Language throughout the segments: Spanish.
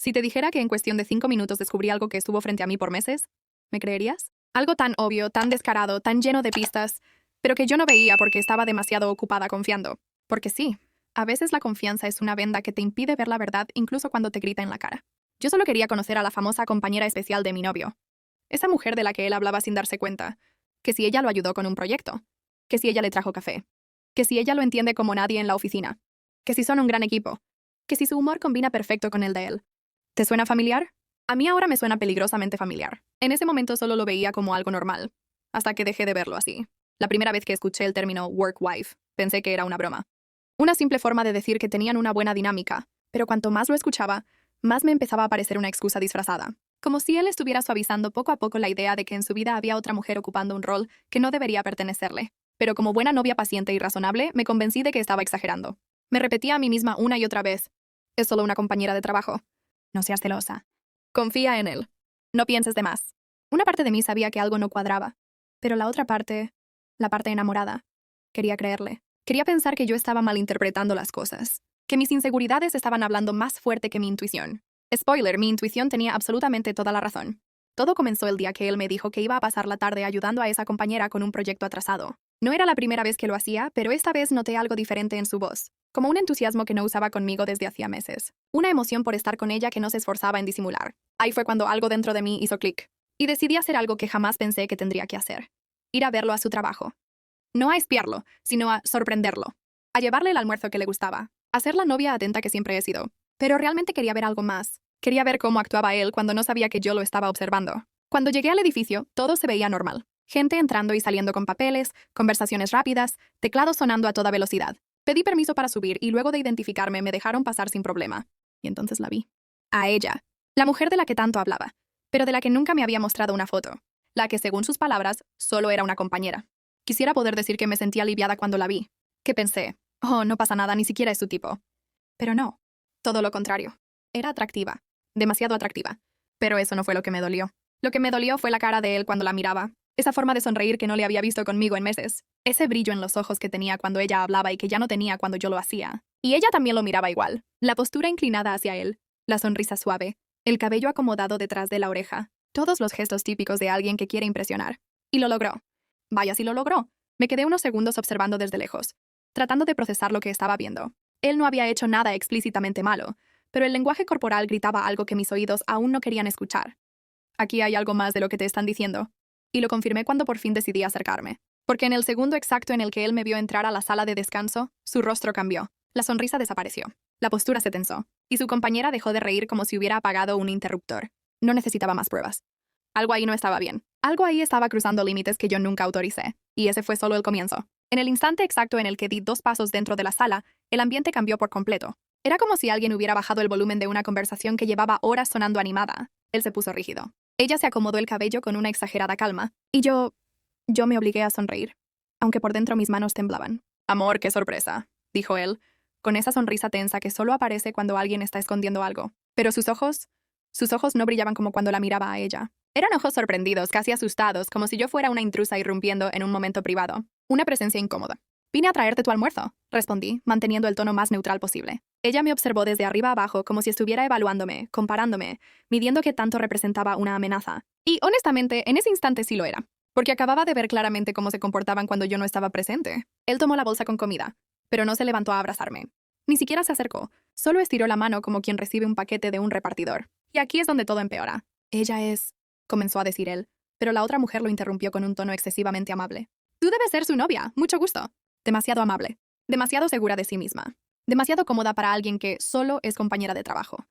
Si te dijera que en cuestión de 5 minutos descubrí algo que estuvo frente a mí por meses, ¿me creerías? Algo tan obvio, tan descarado, tan lleno de pistas, pero que yo no veía porque estaba demasiado ocupada confiando. Porque sí, a veces la confianza es una venda que te impide ver la verdad incluso cuando te grita en la cara. Yo solo quería conocer a la famosa compañera especial de mi novio. Esa mujer de la que él hablaba sin darse cuenta. Que si ella lo ayudó con un proyecto. Que si ella le trajo café. Que si ella lo entiende como nadie en la oficina. Que si son un gran equipo. Que si su humor combina perfecto con el de él. ¿Te suena familiar? A mí ahora me suena peligrosamente familiar. En ese momento solo lo veía como algo normal, hasta que dejé de verlo así. La primera vez que escuché el término work wife, pensé que era una broma. Una simple forma de decir que tenían una buena dinámica, pero cuanto más lo escuchaba, más me empezaba a parecer una excusa disfrazada. Como si él estuviera suavizando poco a poco la idea de que en su vida había otra mujer ocupando un rol que no debería pertenecerle. Pero como buena novia paciente y razonable, me convencí de que estaba exagerando. Me repetía a mí misma una y otra vez. Es solo una compañera de trabajo. No seas celosa. Confía en él. No pienses de más. Una parte de mí sabía que algo no cuadraba, pero la otra parte, la parte enamorada, quería creerle. Quería pensar que yo estaba malinterpretando las cosas, que mis inseguridades estaban hablando más fuerte que mi intuición. Spoiler, mi intuición tenía absolutamente toda la razón. Todo comenzó el día que él me dijo que iba a pasar la tarde ayudando a esa compañera con un proyecto atrasado. No era la primera vez que lo hacía, pero esta vez noté algo diferente en su voz, como un entusiasmo que no usaba conmigo desde hacía meses. Una emoción por estar con ella que no se esforzaba en disimular. Ahí fue cuando algo dentro de mí hizo clic. Y decidí hacer algo que jamás pensé que tendría que hacer. Ir a verlo a su trabajo. No a espiarlo, sino a sorprenderlo. A llevarle el almuerzo que le gustaba. A ser la novia atenta que siempre he sido. Pero realmente quería ver algo más. Quería ver cómo actuaba él cuando no sabía que yo lo estaba observando. Cuando llegué al edificio, todo se veía normal. Gente entrando y saliendo con papeles, conversaciones rápidas, teclados sonando a toda velocidad. Pedí permiso para subir y luego de identificarme me dejaron pasar sin problema. Y entonces la vi. A ella. La mujer de la que tanto hablaba, pero de la que nunca me había mostrado una foto. La que, según sus palabras, solo era una compañera. Quisiera poder decir que me sentí aliviada cuando la vi. Que pensé, oh, no pasa nada, ni siquiera es su tipo. Pero no. Todo lo contrario. Era atractiva. Demasiado atractiva. Pero eso no fue lo que me dolió. Lo que me dolió fue la cara de él cuando la miraba. Esa forma de sonreír que no le había visto conmigo en meses. Ese brillo en los ojos que tenía cuando ella hablaba y que ya no tenía cuando yo lo hacía. Y ella también lo miraba igual. La postura inclinada hacia él. La sonrisa suave. El cabello acomodado detrás de la oreja. Todos los gestos típicos de alguien que quiere impresionar. Y lo logró. Vaya si lo logró. Me quedé unos segundos observando desde lejos, tratando de procesar lo que estaba viendo. Él no había hecho nada explícitamente malo, pero el lenguaje corporal gritaba algo que mis oídos aún no querían escuchar. Aquí hay algo más de lo que te están diciendo. Y lo confirmé cuando por fin decidí acercarme. Porque en el segundo exacto en el que él me vio entrar a la sala de descanso, su rostro cambió. La sonrisa desapareció. La postura se tensó. Y su compañera dejó de reír como si hubiera apagado un interruptor. No necesitaba más pruebas. Algo ahí no estaba bien. Algo ahí estaba cruzando límites que yo nunca autoricé. Y ese fue solo el comienzo. En el instante exacto en el que di 2 pasos dentro de la sala, el ambiente cambió por completo. Era como si alguien hubiera bajado el volumen de una conversación que llevaba horas sonando animada. Él se puso rígido. Ella se acomodó el cabello con una exagerada calma. Y yo me obligué a sonreír, aunque por dentro mis manos temblaban. Amor, qué sorpresa, dijo él, con esa sonrisa tensa que solo aparece cuando alguien está escondiendo algo. Pero sus ojos no brillaban como cuando la miraba a ella. Eran ojos sorprendidos, casi asustados, como si yo fuera una intrusa irrumpiendo en un momento privado. Una presencia incómoda. Vine a traerte tu almuerzo, respondí, manteniendo el tono más neutral posible. Ella me observó desde arriba abajo como si estuviera evaluándome, comparándome, midiendo qué tanto representaba una amenaza. Y, honestamente, en ese instante sí lo era, porque acababa de ver claramente cómo se comportaban cuando yo no estaba presente. Él tomó la bolsa con comida, pero no se levantó a abrazarme. Ni siquiera se acercó, solo estiró la mano como quien recibe un paquete de un repartidor. Y aquí es donde todo empeora. Ella es... comenzó a decir él, pero la otra mujer lo interrumpió con un tono excesivamente amable. Tú debes ser su novia, mucho gusto. Demasiado amable, demasiado segura de sí misma, demasiado cómoda para alguien que solo es compañera de trabajo.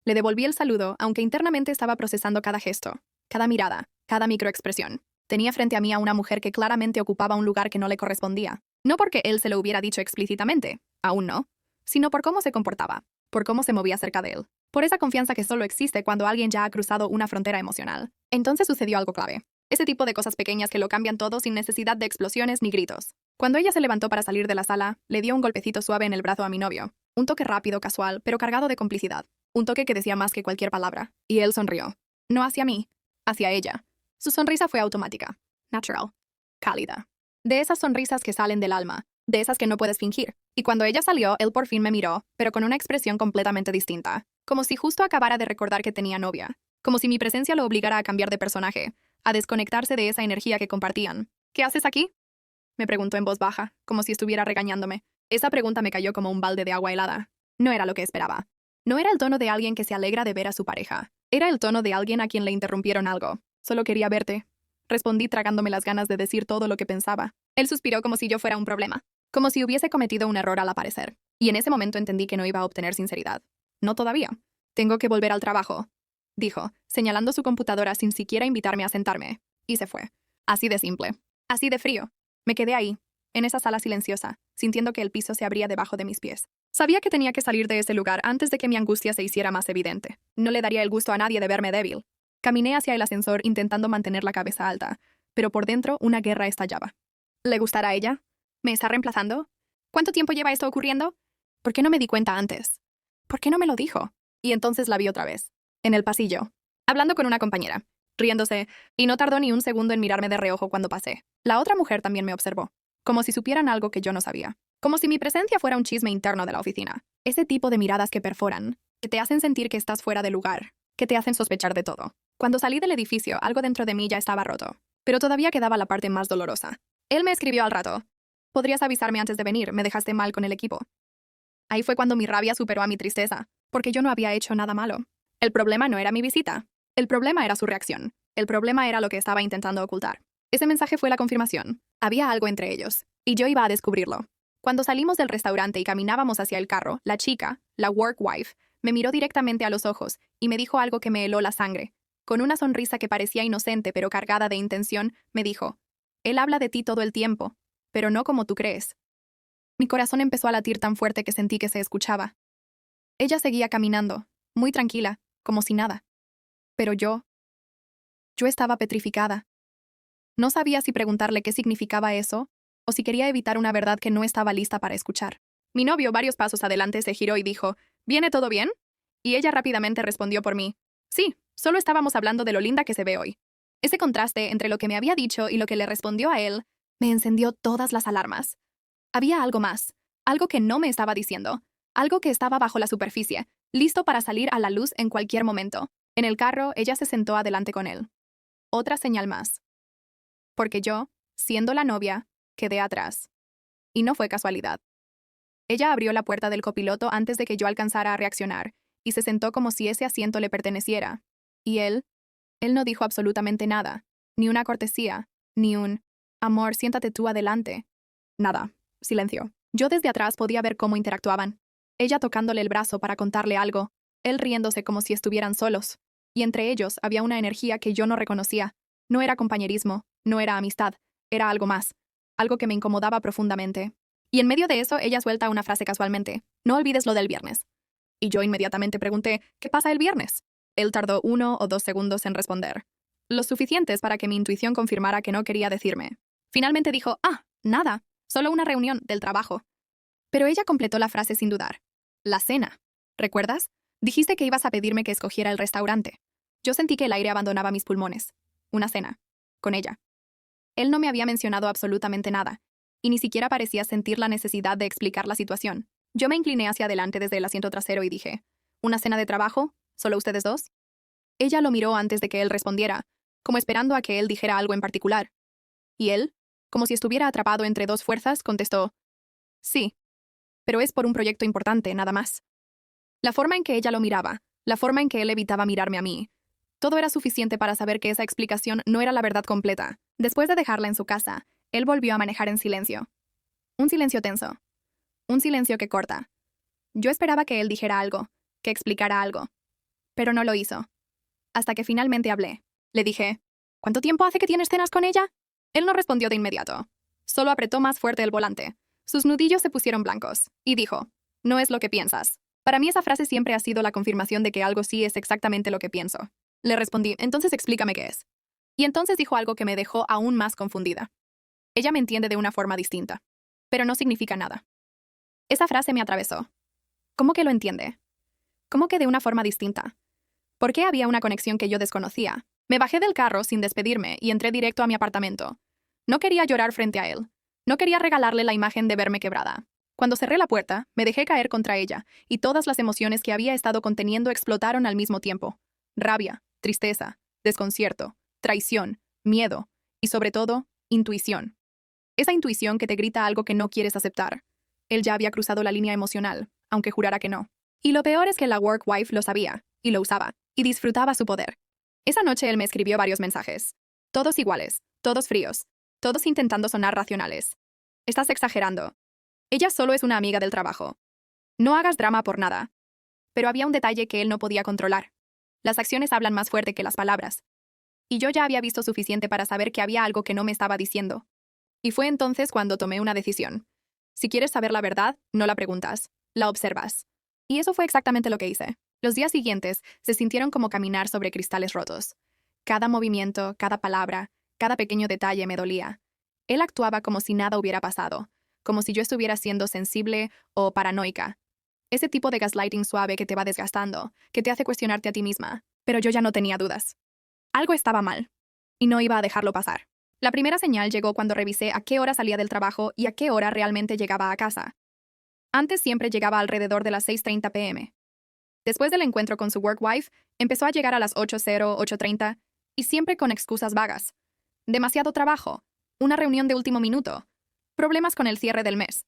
Le devolví el saludo, aunque internamente estaba procesando cada gesto, cada mirada, cada microexpresión. Tenía frente a mí a una mujer que claramente ocupaba un lugar que no le correspondía. No porque él se lo hubiera dicho explícitamente, aún no, sino por cómo se comportaba, por cómo se movía cerca de él, por esa confianza que solo existe cuando alguien ya ha cruzado una frontera emocional. Entonces sucedió algo clave. Ese tipo de cosas pequeñas que lo cambian todo sin necesidad de explosiones ni gritos. Cuando ella se levantó para salir de la sala, le dio un golpecito suave en el brazo a mi novio. Un toque rápido, casual, pero cargado de complicidad. Un toque que decía más que cualquier palabra. Y él sonrió. No hacia mí, hacia ella. Su sonrisa fue automática. Natural. Cálida. De esas sonrisas que salen del alma. De esas que no puedes fingir. Y cuando ella salió, él por fin me miró, pero con una expresión completamente distinta. como si justo acabara de recordar que tenía novia, como si mi presencia lo obligara a cambiar de personaje, a desconectarse de esa energía que compartían. ¿Qué haces aquí?, me preguntó en voz baja, como si estuviera regañándome. Esa pregunta me cayó como un balde de agua helada. No era lo que esperaba. No era el tono de alguien que se alegra de ver a su pareja. Era el tono de alguien a quien le interrumpieron algo. Solo quería verte. Respondí tragándome las ganas de decir todo lo que pensaba. Él suspiró como si yo fuera un problema, como si hubiese cometido un error al aparecer. Y en ese momento entendí que no iba a obtener sinceridad. No todavía. Tengo que volver al trabajo, dijo, señalando su computadora sin siquiera invitarme a sentarme. Y se fue. Así de simple. Así de frío. Me quedé ahí, en esa sala silenciosa, sintiendo que el piso se abría debajo de mis pies. Sabía que tenía que salir de ese lugar antes de que mi angustia se hiciera más evidente. No le daría el gusto a nadie de verme débil. Caminé hacia el ascensor intentando mantener la cabeza alta, pero por dentro una guerra estallaba. ¿Le gustará a ella? ¿Me está reemplazando? ¿Cuánto tiempo lleva esto ocurriendo? ¿Por qué no me di cuenta antes? ¿Por qué no me lo dijo? Y entonces la vi otra vez, en el pasillo, hablando con una compañera, riéndose, y no tardó ni un segundo en mirarme de reojo cuando pasé. La otra mujer también me observó, como si supieran algo que yo no sabía, como si mi presencia fuera un chisme interno de la oficina. Ese tipo de miradas que perforan, que te hacen sentir que estás fuera de lugar, que te hacen sospechar de todo. Cuando salí del edificio, algo dentro de mí ya estaba roto, pero todavía quedaba la parte más dolorosa. Él me escribió al rato. Podrías avisarme antes de venir, me dejaste mal con el equipo. Ahí fue cuando mi rabia superó a mi tristeza, porque yo no había hecho nada malo. El problema no era mi visita. El problema era su reacción. El problema era lo que estaba intentando ocultar. Ese mensaje fue la confirmación. Había algo entre ellos, y yo iba a descubrirlo. Cuando salimos del restaurante y caminábamos hacia el carro, la chica, la work wife, me miró directamente a los ojos y me dijo algo que me heló la sangre. Con una sonrisa que parecía inocente pero cargada de intención, me dijo: «Él habla de ti todo el tiempo, pero no como tú crees». Mi corazón empezó a latir tan fuerte que sentí que se escuchaba. Ella seguía caminando, muy tranquila, como si nada. Pero yo estaba petrificada. No sabía si preguntarle qué significaba eso, o si quería evitar una verdad que no estaba lista para escuchar. Mi novio, varios pasos adelante, se giró y dijo: «¿Viene todo bien?». Y ella rápidamente respondió por mí: «Sí, solo estábamos hablando de lo linda que se ve hoy». Ese contraste entre lo que me había dicho y lo que le respondió a él me encendió todas las alarmas. Había algo más, algo que no me estaba diciendo, algo que estaba bajo la superficie, listo para salir a la luz en cualquier momento. En el carro, ella se sentó adelante con él. Otra señal más. Porque yo, siendo la novia, quedé atrás. Y no fue casualidad. Ella abrió la puerta del copiloto antes de que yo alcanzara a reaccionar, y se sentó como si ese asiento le perteneciera. Y él no dijo absolutamente nada, ni una cortesía, ni un «amor, siéntate tú adelante». Nada. Silencio. Yo desde atrás podía ver cómo interactuaban. Ella tocándole el brazo para contarle algo, él riéndose como si estuvieran solos. Y entre ellos había una energía que yo no reconocía. No era compañerismo, no era amistad, era algo más. Algo que me incomodaba profundamente. Y en medio de eso, ella suelta una frase casualmente: «No olvides lo del viernes». Y yo inmediatamente pregunté: «¿Qué pasa el viernes?». Él tardó 1 o 2 segundos en responder. Los suficientes para que mi intuición confirmara que no quería decirme. Finalmente dijo: «Ah, nada. Solo una reunión del trabajo». Pero ella completó la frase sin dudar. «La cena. ¿Recuerdas? Dijiste que ibas a pedirme que escogiera el restaurante». Yo sentí que el aire abandonaba mis pulmones. Una cena. Con ella. Él no me había mencionado absolutamente nada, y ni siquiera parecía sentir la necesidad de explicar la situación. Yo me incliné hacia adelante desde el asiento trasero y dije: «¿Una cena de trabajo? ¿Solo ustedes dos?». Ella lo miró antes de que él respondiera, como esperando a que él dijera algo en particular. Y él, como si estuviera atrapado entre dos fuerzas, contestó: «Sí, pero es por un proyecto importante, nada más». La forma en que ella lo miraba, la forma en que él evitaba mirarme a mí, todo era suficiente para saber que esa explicación no era la verdad completa. Después de dejarla en su casa, él volvió a manejar en silencio. Un silencio tenso. Un silencio que corta. Yo esperaba que él dijera algo, que explicara algo. Pero no lo hizo. Hasta que finalmente hablé. Le dije: «¿Cuánto tiempo hace que tienes cenas con ella?». Él no respondió de inmediato. Solo apretó más fuerte el volante. Sus nudillos se pusieron blancos. Y dijo: «No es lo que piensas». Para mí esa frase siempre ha sido la confirmación de que algo sí es exactamente lo que pienso. Le respondí: «Entonces explícame qué es». Y entonces dijo algo que me dejó aún más confundida. Ella me entiende de una forma distinta, pero no significa nada. Esa frase me atravesó. ¿Cómo que lo entiende? ¿Cómo que de una forma distinta? ¿Por qué había una conexión que yo desconocía? Me bajé del carro sin despedirme y entré directo a mi apartamento. No quería llorar frente a él. No quería regalarle la imagen de verme quebrada. Cuando cerré la puerta, me dejé caer contra ella, y todas las emociones que había estado conteniendo explotaron al mismo tiempo. Rabia, tristeza, desconcierto, traición, miedo y, sobre todo, intuición. Esa intuición que te grita algo que no quieres aceptar. Él ya había cruzado la línea emocional, aunque jurara que no. Y lo peor es que la work wife lo sabía, y lo usaba, y disfrutaba su poder. Esa noche él me escribió varios mensajes. Todos iguales, todos fríos, todos intentando sonar racionales. Estás exagerando. Ella solo es una amiga del trabajo. No hagas drama por nada. Pero había un detalle que él no podía controlar. Las acciones hablan más fuerte que las palabras. Y yo ya había visto suficiente para saber que había algo que no me estaba diciendo. Y fue entonces cuando tomé una decisión. Si quieres saber la verdad, no la preguntas, la observas. Y eso fue exactamente lo que hice. Los días siguientes se sintieron como caminar sobre cristales rotos. Cada movimiento, cada palabra, cada pequeño detalle me dolía. Él actuaba como si nada hubiera pasado, como si yo estuviera siendo sensible o paranoica. Ese tipo de gaslighting suave que te va desgastando, que te hace cuestionarte a ti misma. Pero yo ya no tenía dudas. Algo estaba mal, y no iba a dejarlo pasar. La primera señal llegó cuando revisé a qué hora salía del trabajo y a qué hora realmente llegaba a casa. Antes siempre llegaba alrededor de las 6:30 p.m. Después del encuentro con su work wife, empezó a llegar a las 8:00, 8:30, y siempre con excusas vagas. Demasiado trabajo, una reunión de último minuto, problemas con el cierre del mes.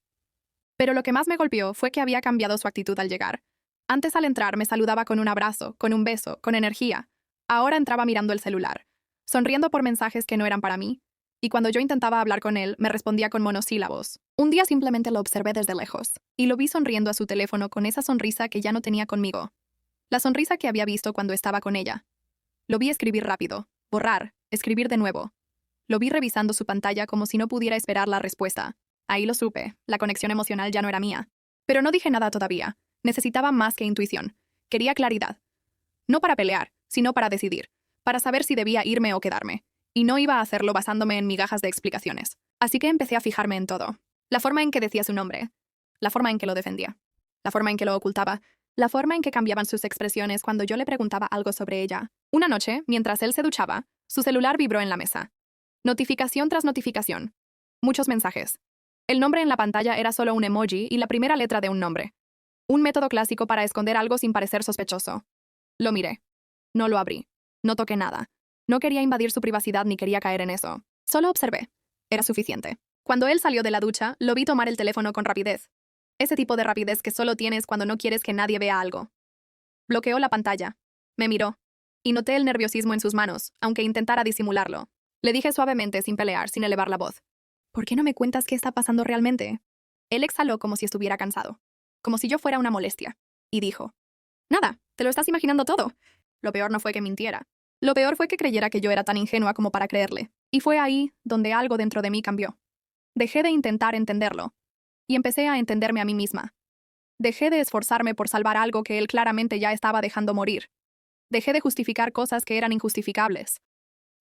Pero lo que más me golpeó fue que había cambiado su actitud al llegar. Antes al entrar me saludaba con un abrazo, con un beso, con energía. Ahora entraba mirando el celular, sonriendo por mensajes que no eran para mí, y cuando yo intentaba hablar con él, me respondía con monosílabos. Un día simplemente lo observé desde lejos, y lo vi sonriendo a su teléfono con esa sonrisa que ya no tenía conmigo. La sonrisa que había visto cuando estaba con ella. Lo vi escribir rápido, borrar, escribir de nuevo. Lo vi revisando su pantalla como si no pudiera esperar la respuesta. Ahí lo supe, la conexión emocional ya no era mía. Pero no dije nada todavía. Necesitaba más que intuición. Quería claridad. No para pelear, sino para decidir, para saber si debía irme o quedarme. Y no iba a hacerlo basándome en migajas de explicaciones. Así que empecé a fijarme en todo. La forma en que decía su nombre, la forma en que lo defendía, la forma en que lo ocultaba, la forma en que cambiaban sus expresiones cuando yo le preguntaba algo sobre ella. Una noche, mientras él se duchaba, su celular vibró en la mesa. Notificación tras notificación. Muchos mensajes. El nombre en la pantalla era solo un emoji y la primera letra de un nombre. Un método clásico para esconder algo sin parecer sospechoso. Lo miré. No lo abrí. No toqué nada. No quería invadir su privacidad ni quería caer en eso. Solo observé. Era suficiente. Cuando él salió de la ducha, lo vi tomar el teléfono con rapidez. Ese tipo de rapidez que solo tienes cuando no quieres que nadie vea algo. Bloqueó la pantalla. Me miró. Y noté el nerviosismo en sus manos, aunque intentara disimularlo. Le dije suavemente, sin pelear, sin elevar la voz. ¿Por qué no me cuentas qué está pasando realmente? Él exhaló como si estuviera cansado. Como si yo fuera una molestia. Y dijo. Nada, te lo estás imaginando todo. Lo peor no fue que mintiera. Lo peor fue que creyera que yo era tan ingenua como para creerle. Y fue ahí donde algo dentro de mí cambió. Dejé de intentar entenderlo. Y empecé a entenderme a mí misma. Dejé de esforzarme por salvar algo que él claramente ya estaba dejando morir. Dejé de justificar cosas que eran injustificables.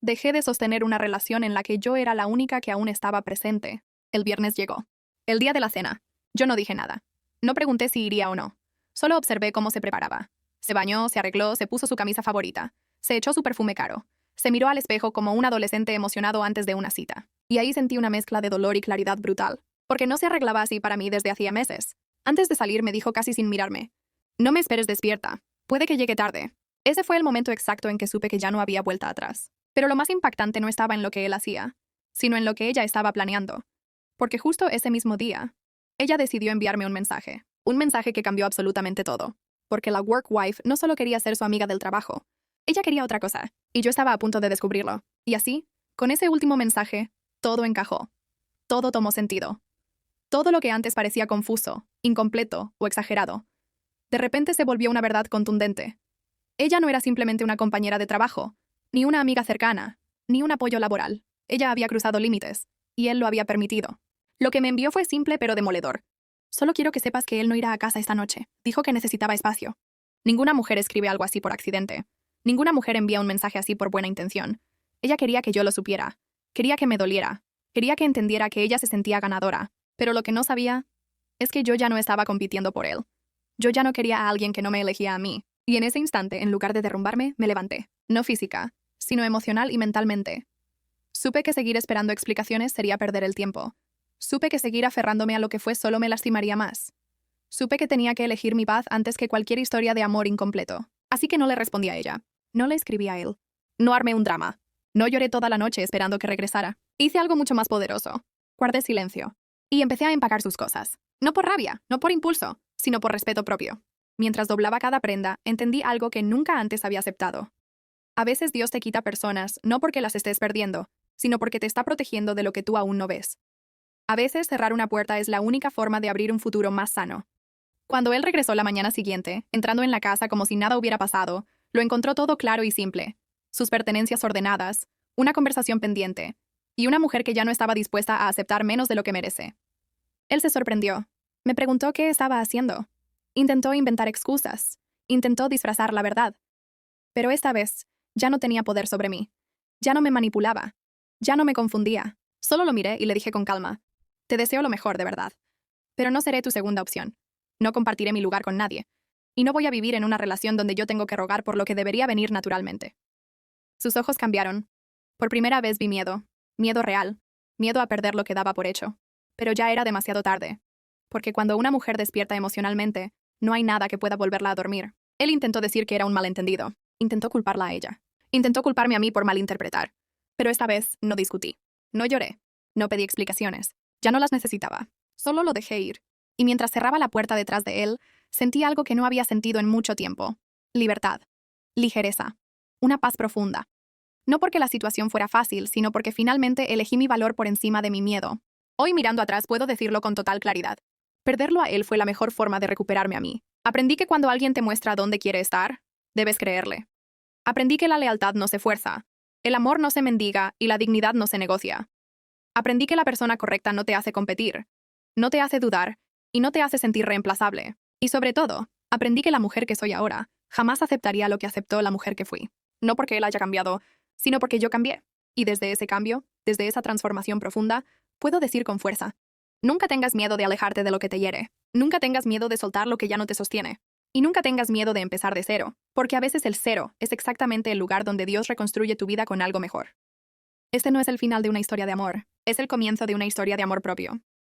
Dejé de sostener una relación en la que yo era la única que aún estaba presente. El viernes llegó. El día de la cena. Yo no dije nada. No pregunté si iría o no. Solo observé cómo se preparaba. Se bañó, se arregló, se puso su camisa favorita. Se echó su perfume caro. Se miró al espejo como un adolescente emocionado antes de una cita. Y ahí sentí una mezcla de dolor y claridad brutal. Porque no se arreglaba así para mí desde hacía meses. Antes de salir me dijo casi sin mirarme. No me esperes despierta. Puede que llegue tarde. Ese fue el momento exacto en que supe que ya no había vuelta atrás. Pero lo más impactante no estaba en lo que él hacía, sino en lo que ella estaba planeando. Porque justo ese mismo día, ella decidió enviarme un mensaje. Un mensaje que cambió absolutamente todo. Porque la work wife no solo quería ser su amiga del trabajo. Ella quería otra cosa, y yo estaba a punto de descubrirlo. Y así, con ese último mensaje, todo encajó. Todo tomó sentido. Todo lo que antes parecía confuso, incompleto o exagerado, de repente se volvió una verdad contundente. Ella no era simplemente una compañera de trabajo, ni una amiga cercana, ni un apoyo laboral. Ella había cruzado límites, y él lo había permitido. Lo que me envió fue simple pero demoledor. Solo quiero que sepas que él no irá a casa esta noche. Dijo que necesitaba espacio. Ninguna mujer escribe algo así por accidente. Ninguna mujer envía un mensaje así por buena intención. Ella quería que yo lo supiera. Quería que me doliera. Quería que entendiera que ella se sentía ganadora. Pero lo que no sabía es que yo ya no estaba compitiendo por él. Yo ya no quería a alguien que no me elegía a mí. Y en ese instante, en lugar de derrumbarme, me levanté. No física, sino emocional y mentalmente. Supe que seguir esperando explicaciones sería perder el tiempo. Supe que seguir aferrándome a lo que fue solo me lastimaría más. Supe que tenía que elegir mi paz antes que cualquier historia de amor incompleto. Así que no le respondí a ella. No le escribí a él. No armé un drama. No lloré toda la noche esperando que regresara. Hice algo mucho más poderoso. Guardé silencio. Y empecé a empacar sus cosas. No por rabia, no por impulso, sino por respeto propio. Mientras doblaba cada prenda, entendí algo que nunca antes había aceptado. A veces Dios te quita personas, no porque las estés perdiendo, sino porque te está protegiendo de lo que tú aún no ves. A veces cerrar una puerta es la única forma de abrir un futuro más sano. Cuando él regresó la mañana siguiente, entrando en la casa como si nada hubiera pasado, lo encontró todo claro y simple. Sus pertenencias ordenadas, una conversación pendiente, y una mujer que ya no estaba dispuesta a aceptar menos de lo que merece. Él se sorprendió. Me preguntó qué estaba haciendo. Intentó inventar excusas. Intentó disfrazar la verdad. Pero esta vez, ya no tenía poder sobre mí. Ya no me manipulaba. Ya no me confundía. Solo lo miré y le dije con calma. Te deseo lo mejor, de verdad. Pero no seré tu segunda opción. No compartiré mi lugar con nadie. Y no voy a vivir en una relación donde yo tengo que rogar por lo que debería venir naturalmente. Sus ojos cambiaron. Por primera vez vi miedo. Miedo real. Miedo a perder lo que daba por hecho. Pero ya era demasiado tarde. Porque cuando una mujer despierta emocionalmente, no hay nada que pueda volverla a dormir. Él intentó decir que era un malentendido. Intentó culparla a ella. Intentó culparme a mí por malinterpretar. Pero esta vez no discutí. No lloré. No pedí explicaciones. Ya no las necesitaba. Solo lo dejé ir. Y mientras cerraba la puerta detrás de él, sentí algo que no había sentido en mucho tiempo. Libertad. Ligereza. Una paz profunda. No porque la situación fuera fácil, sino porque finalmente elegí mi valor por encima de mi miedo. Hoy mirando atrás puedo decirlo con total claridad. Perderlo a él fue la mejor forma de recuperarme a mí. Aprendí que cuando alguien te muestra dónde quiere estar, debes creerle. Aprendí que la lealtad no se fuerza, el amor no se mendiga y la dignidad no se negocia. Aprendí que la persona correcta no te hace competir, no te hace dudar y no te hace sentir reemplazable. Y sobre todo, aprendí que la mujer que soy ahora jamás aceptaría lo que aceptó la mujer que fui. No porque él haya cambiado, sino porque yo cambié. Y desde ese cambio, desde esa transformación profunda, puedo decir con fuerza: nunca tengas miedo de alejarte de lo que te hiere. Nunca tengas miedo de soltar lo que ya no te sostiene. Y nunca tengas miedo de empezar de cero, porque a veces el cero es exactamente el lugar donde Dios reconstruye tu vida con algo mejor. Este no es el final de una historia de amor, es el comienzo de una historia de amor propio.